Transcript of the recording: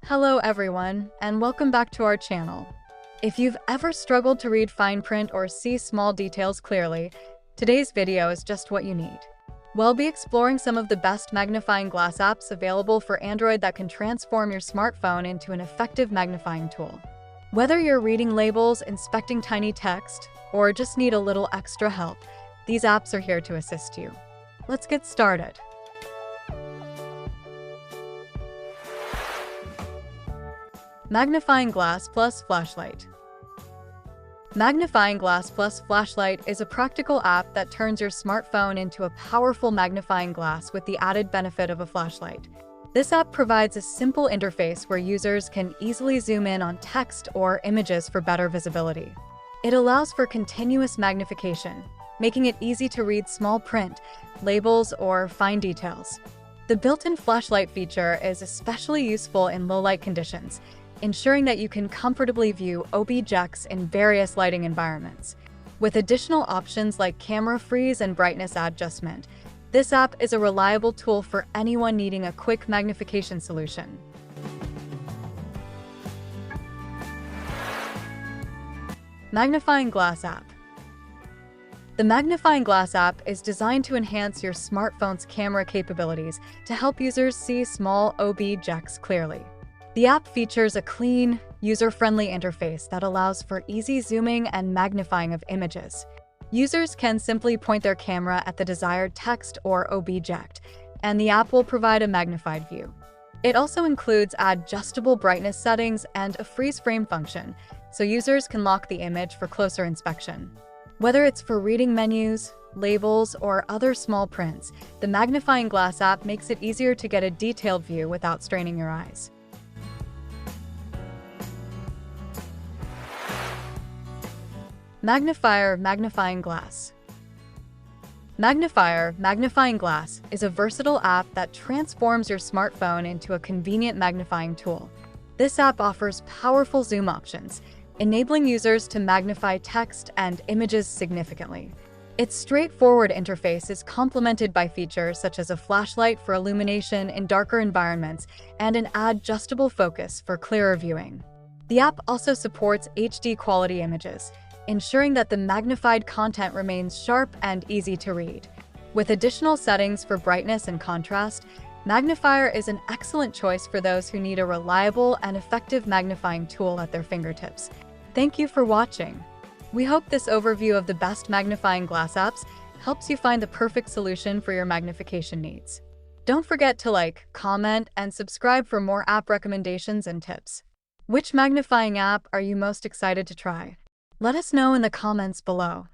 Hello everyone, and welcome back to our channel. If you've ever struggled to read fine print or see small details clearly, today's video is just what you need. We'll be exploring some of the best magnifying glass apps available for Android that can transform your smartphone into an effective magnifying tool. Whether you're reading labels, inspecting tiny text, or just need a little extra help, these apps are here to assist you. Let's get started. Magnifying Glass plus Flashlight. Magnifying Glass plus Flashlight is a practical app that turns your smartphone into a powerful magnifying glass with the added benefit of a flashlight. This app provides a simple interface where users can easily zoom in on text or images for better visibility. It allows for continuous magnification, making it easy to read small print, labels, or fine details. The built-in flashlight feature is especially useful in low-light conditions, ensuring that you can comfortably view objects in various lighting environments. With additional options like camera freeze and brightness adjustment, this app is a reliable tool for anyone needing a quick magnification solution. Magnifying Glass App. The Magnifying Glass app is designed to enhance your smartphone's camera capabilities to help users see small objects clearly. The app features a clean, user-friendly interface that allows for easy zooming and magnifying of images. Users can simply point their camera at the desired text or object, and the app will provide a magnified view. It also includes adjustable brightness settings and a freeze frame function, so users can lock the image for closer inspection. Whether it's for reading menus, labels, or other small prints, the Magnifying Glass app makes it easier to get a detailed view without straining your eyes. Magnifier Magnifying Glass. Magnifier Magnifying Glass is a versatile app that transforms your smartphone into a convenient magnifying tool. This app offers powerful zoom options, enabling users to magnify text and images significantly. Its straightforward interface is complemented by features such as a flashlight for illumination in darker environments and an adjustable focus for clearer viewing. The app also supports HD quality images, ensuring that the magnified content remains sharp and easy to read. With additional settings for brightness and contrast, Magnifier is an excellent choice for those who need a reliable and effective magnifying tool at their fingertips. Thank you for watching. We hope this overview of the best magnifying glass apps helps you find the perfect solution for your magnification needs. Don't forget to like, comment, and subscribe for more app recommendations and tips. Which magnifying app are you most excited to try? Let us know in the comments below.